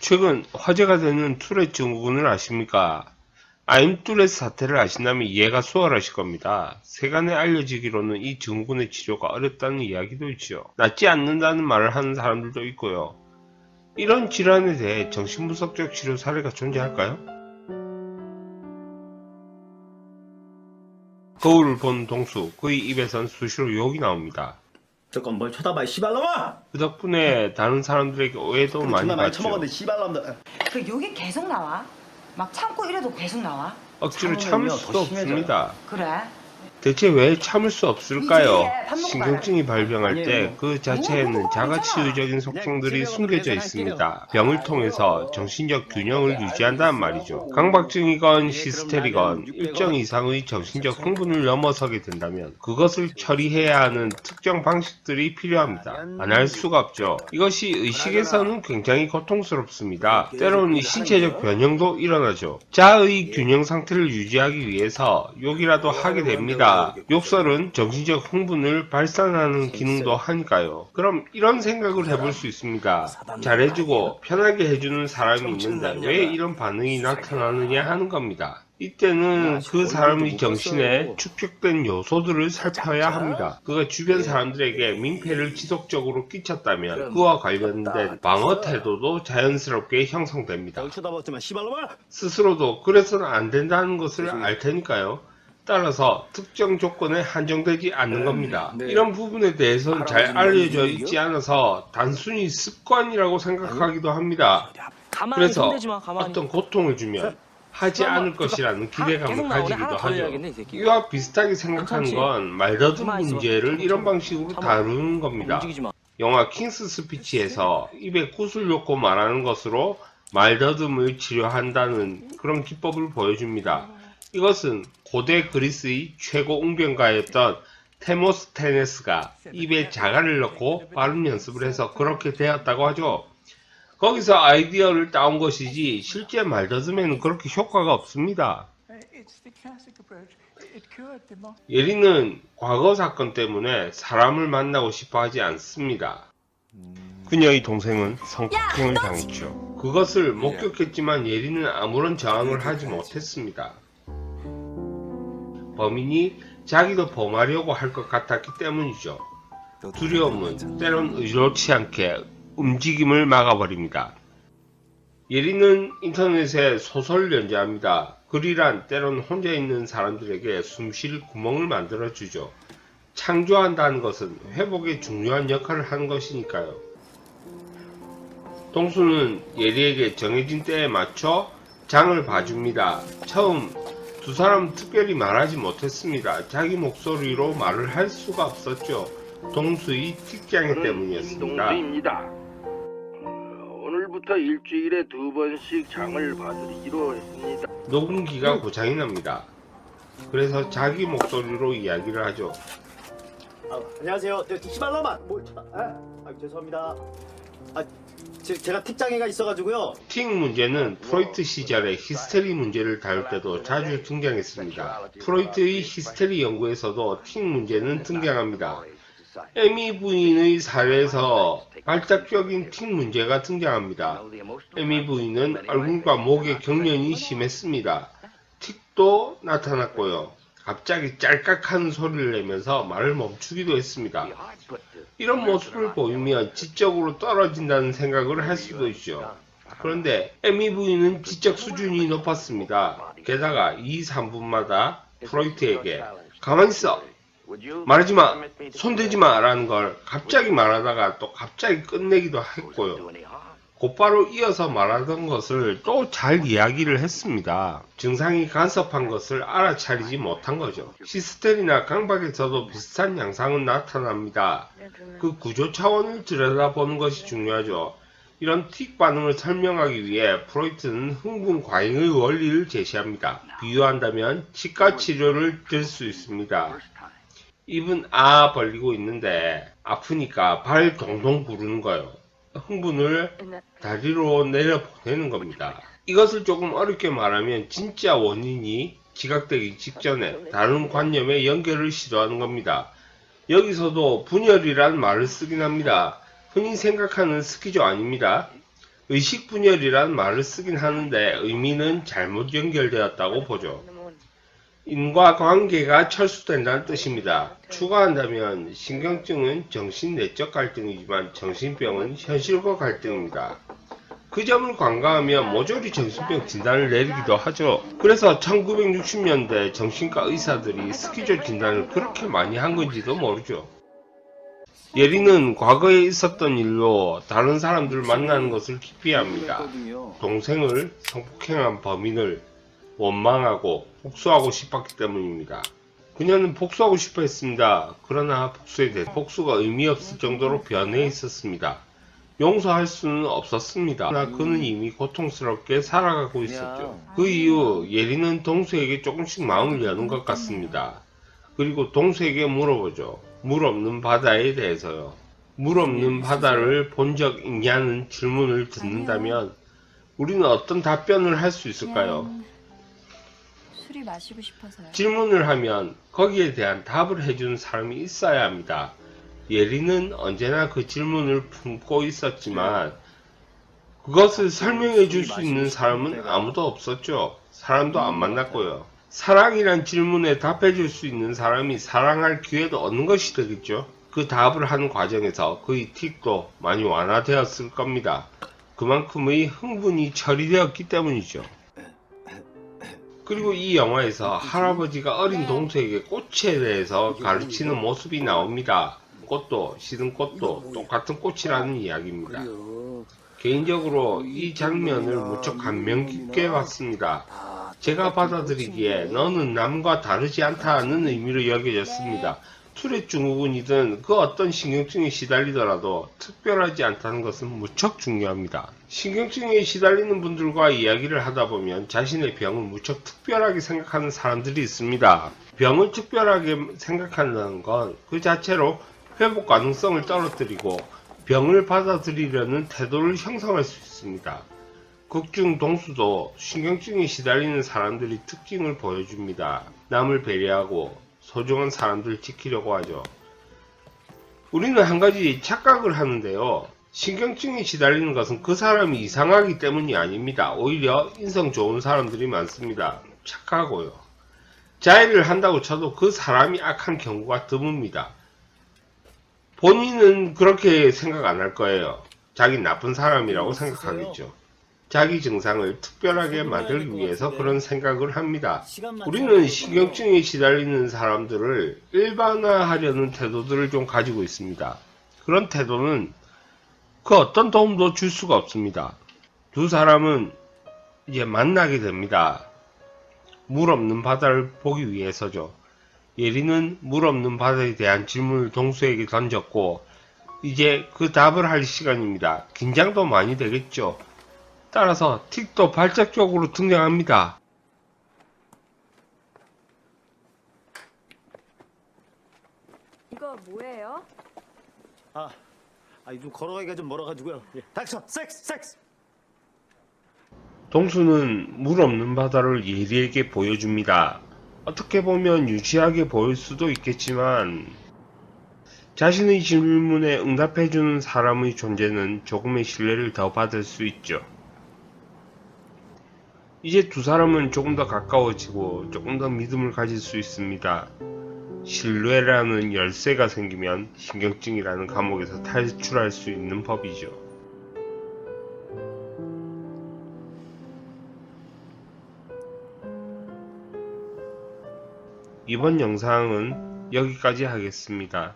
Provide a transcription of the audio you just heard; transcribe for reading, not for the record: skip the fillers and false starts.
최근 화제가 되는 투렛 증후군을 아십니까? 아임 뚜렛 사태를 아신다면 이해가 수월하실 겁니다. 세간에 알려지기로는 이 증후군의 치료가 어렵다는 이야기도 있죠. 낫지 않는다는 말을 하는 사람들도 있고요. 이런 질환에 대해 정신분석적 치료 사례가 존재할까요? 거울을 본 동수, 그의 입에선 수시로 욕이 나옵니다. 잠깐 뭘 쳐다봐, 이 씨발놈아! 그 덕분에 다른 사람들에게 오해도 많이 존나 많이 받죠. 처먹었는데 씨발놈들. 그 욕이 계속 나와? 막 참고 이래도 계속 나와? 억지로 참으면요, 참을 수도 더 심해져요. 없습니다. 그래? 대체 왜 참을 수 없을까요? 이게 밥 먹고 신경증이 발병할 때 그 자체에는 자가치유적인 속성들이 숨겨져 있습니다. 병을 통해서 정신적 균형을 유지한다는 말이죠. 강박증이건 히스테리건 일정 이상의 정신적 흥분을 넘어서게 된다면 그것을 처리해야 하는 특정 방식들이 필요합니다. 안 할 수가 없죠. 이것이 의식에서는 굉장히 고통스럽습니다. 때로는 이 신체적 변형도 일어나죠. 자아의 균형 상태를 유지하기 위해서 욕이라도 하게 됩니다. 욕설은 정신적 흥분을 발산하는 기능도 하니까요. 그럼 이런 생각을 해볼 수 있습니다. 잘해주고 편하게 해주는 사람이 있는데 왜 이런 반응이 나타나느냐 하는 겁니다. 이때는 그 사람의 정신에 축적된 요소들을 살펴야 합니다. 그가 주변 사람들에게 민폐를 지속적으로 끼쳤다면 그와 관련된 방어 태도도 자연스럽게 형성됩니다. 뭘 쳐다봤지만 씨발놈아! 스스로도 그래서는 안 된다는 것을 알 테니까요. 따라서 특정 조건에 한정되지 않는 겁니다. 이런 부분에 대해서는 잘 알려져 있지 않아서 단순히 습관이라고 생각하기도 합니다. 그래서 어떤 고통을 주면 하지 않을 것이라는 기대감을 가지기도 하죠. 이와 비슷하게 생각하는 건 말더듬 문제를 이런 방식으로 다루는 겁니다. 영화 킹스 스피치에서 입에 구슬 놓고 말하는 것으로 말더듬을 치료한다는 그런 기법을 보여줍니다. 이것은 고대 그리스의 최고 웅변가였던 테모스테네스가 입에 자갈을 넣고 발음 연습을 해서 그렇게 되었다고 하죠. 거기서 아이디어를 따온 것이지 실제 말더듬에는 그렇게 효과가 없습니다. 예리는 과거 사건 때문에 사람을 만나고 싶어 하지 않습니다. 그녀의 동생은 성폭행을 당했죠. 그것을 목격했지만 예리는 아무런 저항을 하지 못했습니다. 범인이 자기도 범하려고 할 것 같았기 때문이죠. 두려움은 때론 의도치 않게 움직임을 막아버립니다. 예리는 인터넷에 소설을 연재합니다. 글이란 때론 혼자 있는 사람들에게 숨쉴 구멍을 만들어주죠. 창조한다는 것은 회복에 중요한 역할을 하는 것이니까요. 동수는 예리에게 정해진 때에 맞춰 장을 봐줍니다. 처음 두 사람은 특별히 말하지 못했습니다. 자기 목소리로 말을 할 수가 없었죠. 동수의 틱장애 때문이었습니다. 동수입니다. 오늘부터 일주일에 2번씩 장을 봐드리기로 했습니다. 녹음기가 고장이 납니다. 그래서 자기 목소리로 이야기를 하죠. 안녕하세요. 씨발놈아! 뭘 쳐다... 죄송합니다. 제가 틱장애가 있어가지고요. 틱 문제는 프로이트 시절의 히스테리 문제를 다룰 때도 자주 등장했습니다. 프로이트의 히스테리 연구에서도 틱 문제는 등장합니다. 에미 부인의 사례에서 발작적인 틱 문제가 등장합니다. 에미 부인은 얼굴과 목의 경련이 심했습니다. 틱도 나타났고요. 갑자기 짤깍하는 소리를 내면서 말을 멈추기도 했습니다. 이런 모습을 보이면 지적으로 떨어진다는 생각을 할 수도 있죠. 그런데 에미 부인은 지적 수준이 높았습니다. 게다가 2, 3분마다 프로이트에게 가만히 있어! 말하지마! 손대지마! 라는 걸 갑자기 말하다가 또 갑자기 끝내기도 했고요. 곧바로 이어서 말하던 것을 또 잘 이야기를 했습니다. 증상이 간섭한 것을 알아차리지 못한 거죠. 히스테리나 강박에서도 비슷한 양상은 나타납니다. 그 구조 차원을 들여다보는 것이 중요하죠. 이런 틱 반응을 설명하기 위해 프로이트는 흥분 과잉의 원리를 제시합니다. 비유한다면 치과 치료를 들 수 있습니다. 입은 벌리고 있는데 아프니까 발 동동 구르는 거예요. 흥분을 다리로 내려보내는 겁니다. 이것을 조금 어렵게 말하면 진짜 원인이 지각되기 직전에 다른 관념의 연결을 시도하는 겁니다. 여기서도 분열이란 말을 쓰긴 합니다. 흔히 생각하는 스키조 아닙니다. 의식분열이란 말을 쓰긴 하는데 의미는 잘못 연결되었다고 보죠. 인과관계가 철수된다는 뜻입니다. 추가한다면 신경증은 정신내적 갈등이지만 정신병은 현실과 갈등입니다. 그 점을 간과하면 모조리 정신병 진단을 내리기도 하죠. 그래서 1960년대 정신과 의사들이 스키졸 진단을 그렇게 많이 한 건지도 모르죠. 예리는 과거에 있었던 일로 다른 사람들을 만나는 것을 기피합니다. 동생을 성폭행한 범인을 원망하고 복수하고 싶었기 때문입니다. 그녀는 복수하고 싶어 했습니다. 그러나 복수에 대해 복수가 의미 없을 정도로 변해 있었습니다. 용서할 수는 없었습니다. 그러나 그는 이미 고통스럽게 살아가고 있었죠. 그 이후 예리는 동수에게 조금씩 마음을 여는 것 같습니다. 그리고 동수에게 물어보죠. 물 없는 바다에 대해서요. 물 없는 바다를 본 적 있냐는 질문을 듣는다면 우리는 어떤 답변을 할 수 있을까요? 술이 마시고 싶어서요. 질문을 하면 거기에 대한 답을 해주는 사람이 있어야 합니다. 예리는 언제나 그 질문을 품고 있었지만 그것을 설명해 줄 수 있는 사람은 아무도 없었죠. 사람도 안 만났고요. 사랑이란 질문에 답해 줄 수 있는 사람이 사랑할 기회도 얻는 것이 되겠죠. 그 답을 하는 과정에서 그의 틱도 많이 완화되었을 겁니다. 그만큼의 흥분이 처리되었기 때문이죠. 그리고 이 영화에서 할아버지가 어린 동수에게 꽃에 대해서 가르치는 모습이 나옵니다. 꽃도 시든 꽃도 똑같은 꽃이라는 이야기입니다. 개인적으로 이 장면을 무척 감명 깊게 봤습니다. 제가 받아들이기에 너는 남과 다르지 않다는 의미로 여겨졌습니다. 투렛 증후군이든 그 어떤 신경증에 시달리더라도 특별하지 않다는 것은 무척 중요합니다. 신경증에 시달리는 분들과 이야기를 하다 보면 자신의 병을 무척 특별하게 생각하는 사람들이 있습니다. 병을 특별하게 생각한다는 건 그 자체로 회복 가능성을 떨어뜨리고 병을 받아들이려는 태도를 형성할 수 있습니다. 극중 동수도 신경증에 시달리는 사람들의 특징을 보여줍니다. 남을 배려하고 소중한 사람들을 지키려고 하죠. 우리는 한 가지 착각을 하는데요. 신경증에 시달리는 것은 그 사람이 이상하기 때문이 아닙니다. 오히려 인성 좋은 사람들이 많습니다. 착하고요. 자해를 한다고 쳐도 그 사람이 악한 경우가 드뭅니다. 본인은 그렇게 생각 안 할 거예요. 자기 나쁜 사람이라고 생각하겠죠. 자기 증상을 특별하게 만들기 위해서 그런 생각을 합니다. 우리는 신경증에 시달리는 사람들을 일반화하려는 태도들을 좀 가지고 있습니다. 그런 태도는 그 어떤 도움도 줄 수가 없습니다. 두 사람은 이제 만나게 됩니다. 물 없는 바다를 보기 위해서죠. 예리는 물 없는 바다에 대한 질문을 동수에게 던졌고 이제 그 답을 할 시간입니다. 긴장도 많이 되겠죠. 따라서 틱도 발작적으로 등장합니다. 이거 뭐예요? 좀 걸어가기가 좀 멀어가지고요. 닥쳐, 섹스. 동수는 물 없는 바다를 예리에게 보여줍니다. 어떻게 보면 유치하게 보일 수도 있겠지만 자신의 질문에 응답해주는 사람의 존재는 조금의 신뢰를 더 받을 수 있죠. 이제 두 사람은 조금 더 가까워지고 조금 더 믿음을 가질 수 있습니다. 신뢰라는 열쇠가 생기면 신경증이라는 감옥에서 탈출할 수 있는 법이죠. 이번 영상은 여기까지 하겠습니다.